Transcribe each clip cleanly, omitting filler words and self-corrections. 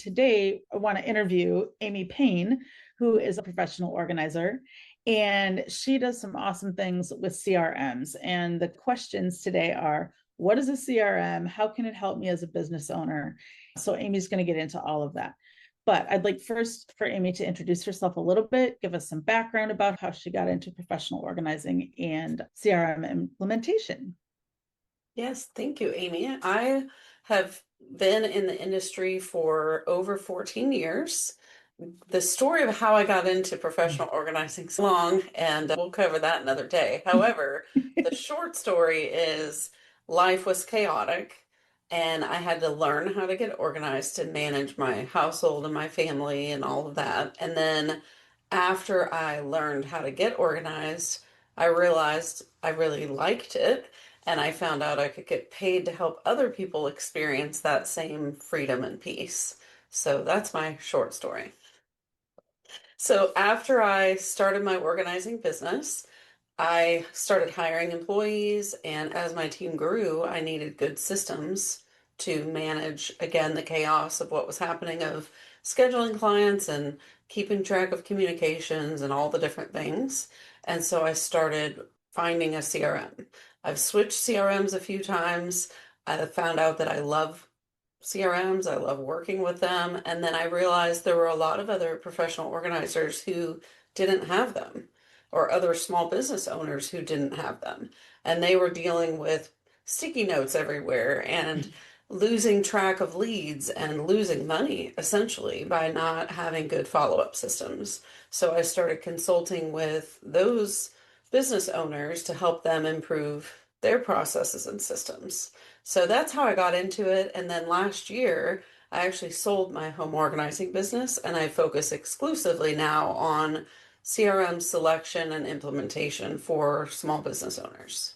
Today, I want to interview Amy Payne, who is a professional organizer, and she does some awesome things with CRMs. And the questions today are, what is a CRM? How can it help me as a business owner? So Amy's going to get into all of that. But I'd like first for Amy to introduce herself a little bit, give us some background about how she got into professional organizing and CRM implementation. Yes, thank you, Amy. I have been in the industry for over 14 years. The story of how I got into professional organizing is long, and we'll cover that another day. However, the short story is life was chaotic, and I had to learn how to get organized and manage my household and my family and all of that. And then after I learned how to get organized, I realized I really liked it, and I found out I could get paid to help other people experience that same freedom and peace. So that's my short story. So after I started my organizing business, I started hiring employees, and as my team grew, I needed good systems to manage, again, the chaos of what was happening of scheduling clients and keeping track of communications and all the different things. And so I started finding a CRM. I've switched CRMs a few times. I found out that I love CRMs. I love working with them. And then I realized there were a lot of other professional organizers who didn't have them, or other small business owners who didn't have them. And they were dealing with sticky notes everywhere and losing track of leads and losing money essentially by not having good follow-up systems. So I started consulting with those business owners to help them improve their processes and systems. So that's how I got into it. And then last year, I actually sold my home organizing business, and I focus exclusively now on CRM selection and implementation for small business owners.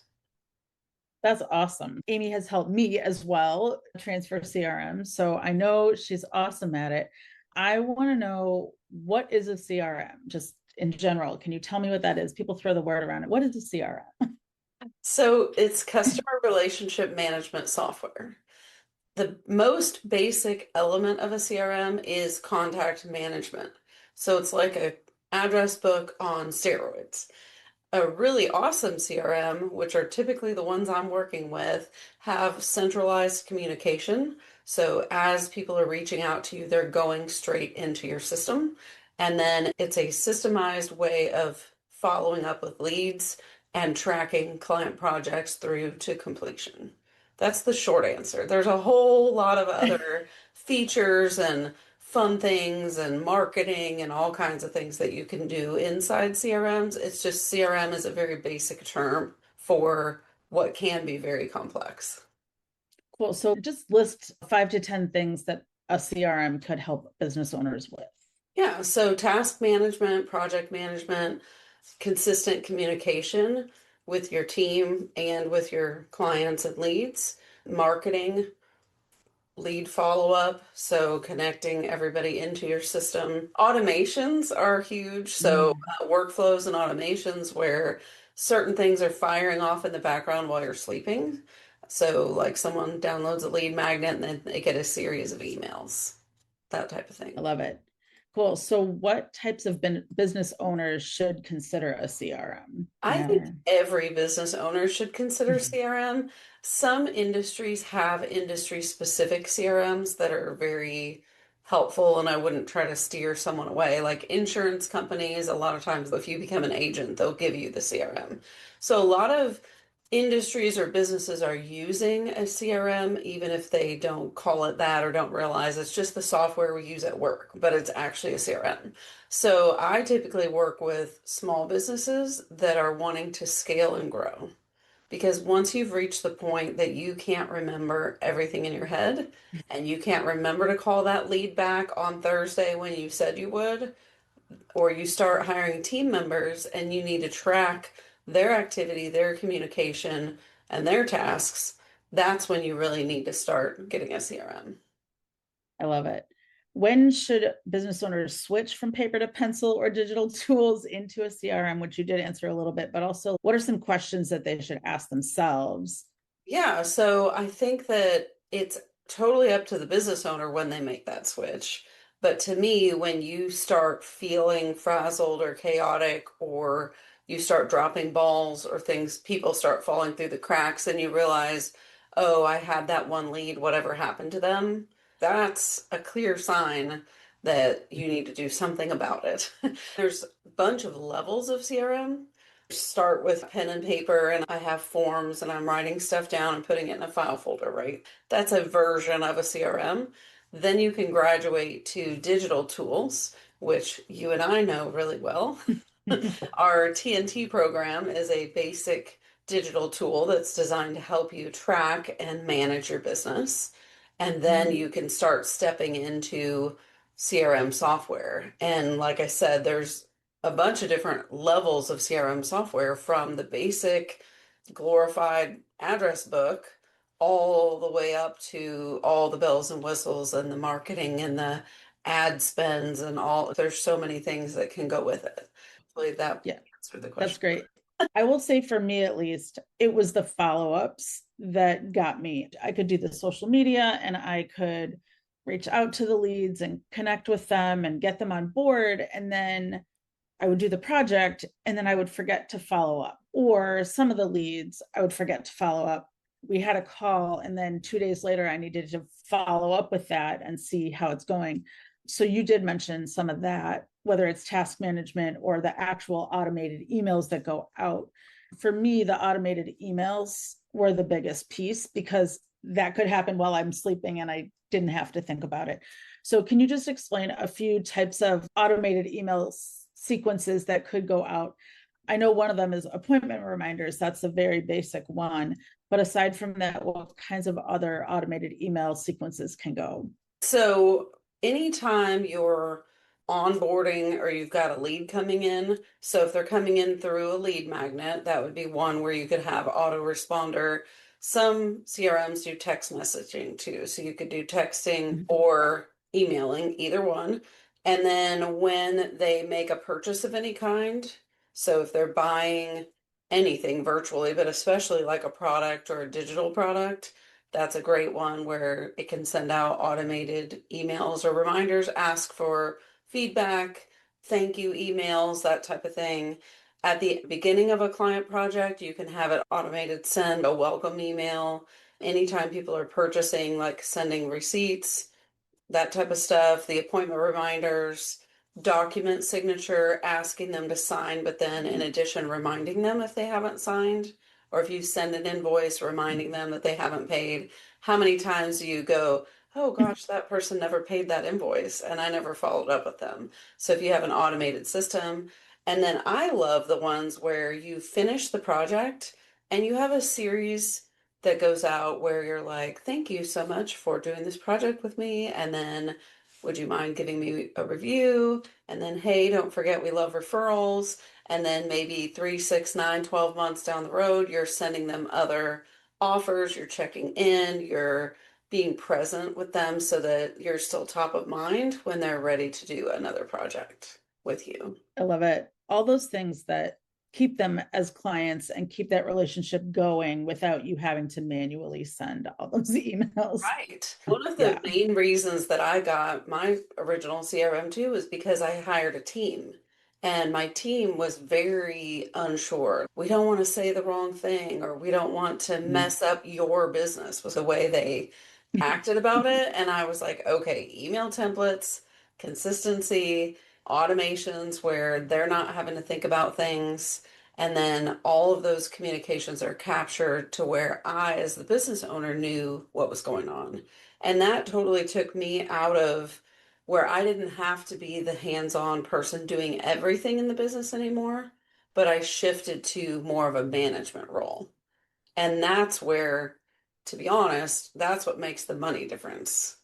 That's awesome. Amy has helped me as well transfer CRM. So I know she's awesome at it. I want to know, what is a CRM just in general? Can you tell me what that is? People throw the word around it. What is a CRM? So it's customer relationship management software. The most basic element of a CRM is contact management. So it's like a address book on steroids. A really awesome CRM, which are typically the ones I'm working with, have centralized communication. So as people are reaching out to you, they're going straight into your system. And then it's a systemized way of following up with leads and tracking client projects through to completion. That's the short answer. There's a whole lot of other features and fun things and marketing and all kinds of things that you can do inside CRMs. It's just CRM is a very basic term for what can be very complex. Cool. So just list 5 to 10 things that a CRM could help business owners with. Yeah, so task management, project management, consistent communication with your team and with your clients and leads, marketing, lead follow-up, so connecting everybody into your system. Automations are huge, so Mm. workflows and automations where certain things are firing off in the background while you're sleeping. So like someone downloads a lead magnet and then they get a series of emails, that type of I thing. love it. Cool. So what types of business owners should consider a CRM? I think every business owner should consider CRM. Some industries have industry specific CRMs that are very helpful, and I wouldn't try to steer someone away. Like insurance companies, a lot of times, if you become an agent, they'll give you the CRM. So a lot of industries or businesses are using a CRM, even if they don't call it that or don't realize it's just the software we use at work, but it's actually a CRM. So I typically work with small businesses that are wanting to scale and grow. Because once you've reached the point that you can't remember everything in your head and you can't remember to call that lead back on Thursday when you said you would, or you start hiring team members and you need to track their activity, their communication, and their tasks, that's when you really need to start getting a CRM. I love it. When should business owners switch from paper to pencil or digital tools into a CRM, which you did answer a little bit, but also what are some questions that they should ask themselves? Yeah, so I think that it's totally up to the business owner when they make that switch. But to me, when you start feeling frazzled or chaotic, or you start dropping balls, or things, people start falling through the cracks, and you realize, oh, I had that one lead, whatever happened to them, that's a clear sign that you need to do something about it. There's a bunch of levels of CRM. Start with pen and paper, and I have forms and I'm writing stuff down and putting it in a file folder, right? That's a version of a CRM. Then you can graduate to digital tools, which you and I know really well. Our TNT program is a basic digital tool that's designed to help you track and manage your business. And then you can start stepping into CRM software. And like I said, there's a bunch of different levels of CRM software, from the basic glorified address book all the way up to all the bells and whistles and the marketing and the ad spends and all. There's so many things that can go with it. Hopefully that Yeah, answered the that's question. great. I will say for me, at least, it was the follow-ups that got me. I could do the social media and I could reach out to the leads and connect with them and get them on board. And then I would do the project and then I would forget to follow up. Or some of the leads, I would forget to follow up. We had a call, and then 2 days later, I needed to follow up with that and see how it's going. So you did mention some of that, whether it's task management or the actual automated emails that go out. For me, the automated emails were the biggest piece, because that could happen while I'm sleeping and I didn't have to think about it. So can you just explain a few types of automated emails sequences that could go out? I know one of them is appointment reminders. That's a very basic one. But aside from that, what kinds of other automated email sequences can go? So anytime you're onboarding or you've got a lead coming in, so if they're coming in through a lead magnet, that would be one where you could have autoresponder. Some CRMs do text messaging too, so you could do texting or emailing, either one. And then when they make a purchase of any kind, so if they're buying anything virtually, but especially like a product or a digital product, that's a great one where it can send out automated emails or reminders, ask for feedback, thank you emails, that type of thing. At the beginning of a client project, you can have it automated send a welcome email. Anytime people are purchasing, like sending receipts, that type of stuff, the appointment reminders, document signature, asking them to sign, but then in addition, reminding them if they haven't signed, or if you send an invoice, reminding them that they haven't paid. How many times do you go, oh gosh, that person never paid that invoice and I never followed up with them? So if you have an automated system, and then I love the ones where you finish the project and you have a series that goes out where you're like, thank you so much for doing this project with me. And then, would you mind giving me a review? And then, hey, don't forget we love referrals. And then maybe 3, 6, 9, 12 months down the road, you're sending them other offers, you're checking in, you're being present with them so that you're still top of mind when they're ready to do another project with you. I love it. All those things that keep them as clients and keep that relationship going without you having to manually send all those emails. Right. One of the Yeah. main reasons that I got my original CRM too was because I hired a team. And my team was very unsure. We don't want to say the wrong thing, or we don't want to mess up your business, was the way they acted about it. And I was like, okay, email templates, consistency, automations where they're not having to think about things. And then all of those communications are captured to where I, as the business owner, knew what was going on. And that totally took me out of where I didn't have to be the hands-on person doing everything in the business anymore, but I shifted to more of a management role. And that's where, to be honest, that's what makes the money difference.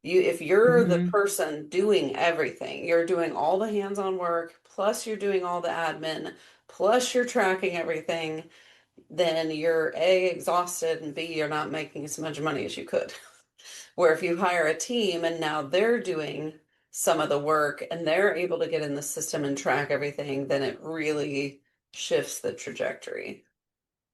If you're the Mm-hmm. person doing everything, you're doing all the hands-on work, plus you're doing all the admin, plus you're tracking everything, then you're A, exhausted, and B, you're not making as much money as you could. Where if you hire a team and now they're doing some of the work and they're able to get in the system and track everything, then it really shifts the trajectory.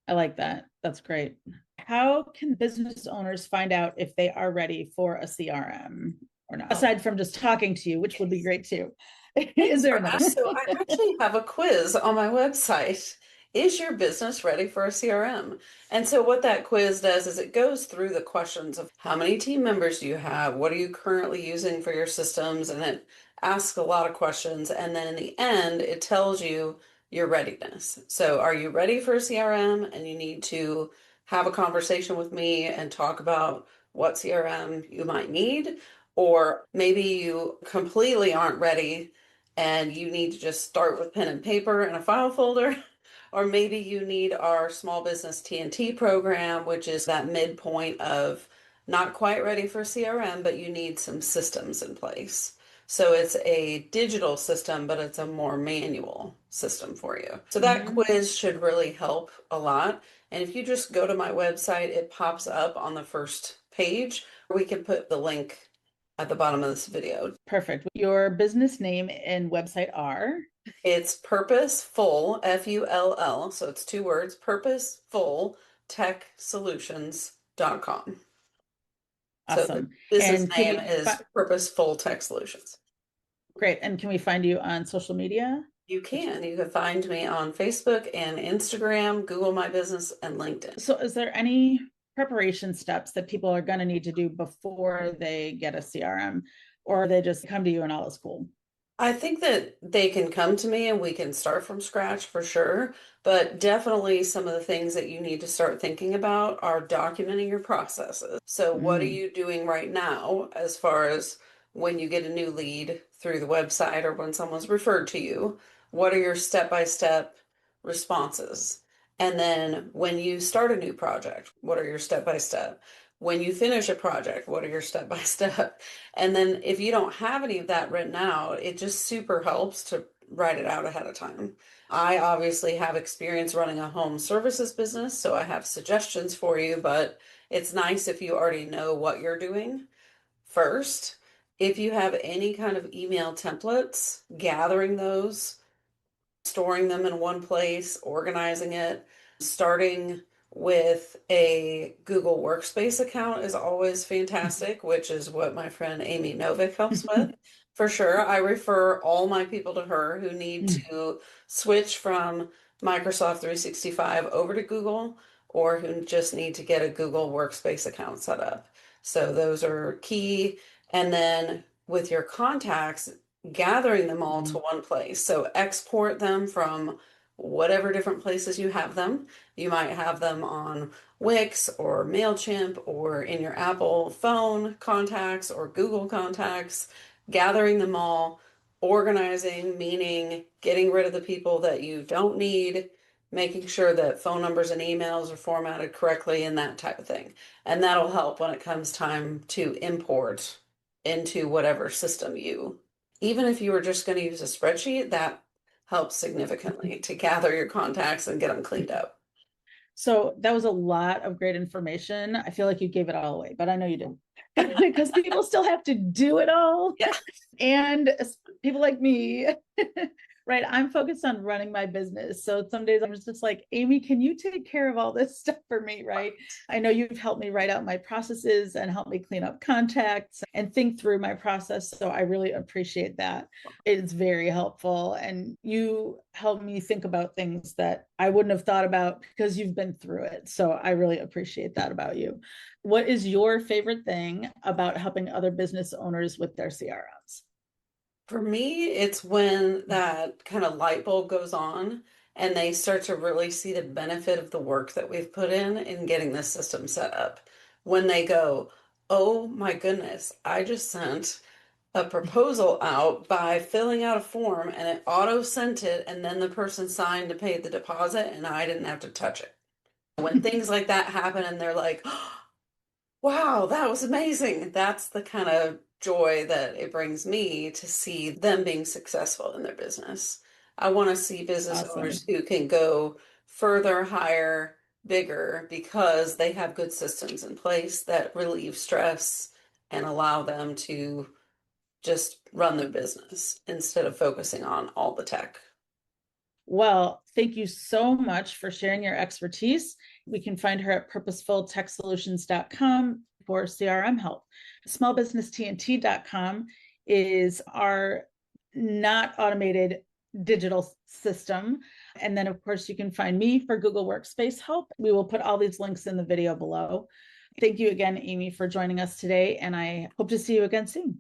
I like that. That's great. How can business owners find out if they are ready for a CRM or not? Aside from just talking to you, which would be great too. Is Thanks there for another? asking. So I actually have a quiz on my website. Is your business ready for a CRM? And so what that quiz does is it goes through the questions of how many team members do you have? What are you currently using for your systems? And it asks a lot of questions. And then in the end, it tells you your readiness. So are you ready for a CRM? And you need to have a conversation with me and talk about what CRM you might need. Or maybe you completely aren't ready and you need to just start with pen and paper and a file folder. Or maybe you need our small business TNT program, which is that midpoint of not quite ready for CRM, but you need some systems in place. So it's a digital system, but it's a more manual system for you. So that Mhm. quiz should really help a lot. And if you just go to my website, it pops up on the first page. We can put the link at the bottom of this video. Perfect. Your business name and website are? It's Purposeful, Full. So it's two words, Purposeful Tech Solutions.com. So the Awesome. business And can name we is Purposeful Tech Solutions. great. And can we find you on social media? You can. You can find me on Facebook and Instagram, Google My Business, and LinkedIn. So is there any preparation steps that people are going to need to do before they get a CRM, or they just come to you and all is cool? I think that they can come to me and we can start from scratch for sure, but definitely some of the things that you need to start thinking about are documenting your processes. So, what are Mm. you doing right now as far as when you get a new lead through the website or when someone's referred to you? What are your step-by-step responses? And then when you start a new project, what are your step-by-step? When you finish a project, what are your step-by-step? And then if you don't have any of that written out, it just super helps to write it out ahead of time. I obviously have experience running a home services business, so I have suggestions for you, but it's nice if you already know what you're doing first. If you have any kind of email templates, gathering those, storing them in one place, organizing it, starting with a Google Workspace account is always fantastic, which is what my friend Amy Novick helps with. For sure, I refer all my people to her who need to switch from Microsoft 365 over to Google or who just need to get a Google Workspace account set up. So those are key. And then with your contacts, gathering them all to one place. So export them from whatever different places you have them. You might have them on Wix or MailChimp or in your Apple phone contacts or Google contacts, gathering them all, organizing, meaning getting rid of the people that you don't need, making sure that phone numbers and emails are formatted correctly and that type of thing. And that'll help when it comes time to import into whatever system you even if you were just going to use a spreadsheet, that helps significantly to gather your contacts and get them cleaned up. So that was a lot of great information. I feel like you gave it all away, but I know you didn't because people still have to do it all. Yeah. And people like me, right? I'm focused on running my business. So some days I'm just like, Amy, can you take care of all this stuff for me? Right. I know you've helped me write out my processes and help me clean up contacts and think through my process. So I really appreciate that. It's very helpful. And you help me think about things that I wouldn't have thought about because you've been through it. So I really appreciate that about you. What is your favorite thing about helping other business owners with their CRMs? For me, it's when that kind of light bulb goes on and they start to really see the benefit of the work that we've put in getting this system set up. When they go, oh my goodness, I just sent a proposal out by filling out a form and it auto sent it and then the person signed to pay the deposit and I didn't have to touch it. When things like that happen and they're like, wow, that was amazing. That's the kind of joy that it brings me to see them being successful in their business. I want to see business owners Awesome. who can go further, higher, bigger because they have good systems in place that relieve stress and allow them to just run their business instead of focusing on all the tech. Well, thank you so much for sharing your expertise. We can find her at purposefultechsolutions.com for CRM help. Smallbusinesstnt.com is our not automated digital system. And then, of course, you can find me for Google Workspace help. We will put all these links in the video below. Thank you again, Amy, for joining us today, and I hope to see you again soon.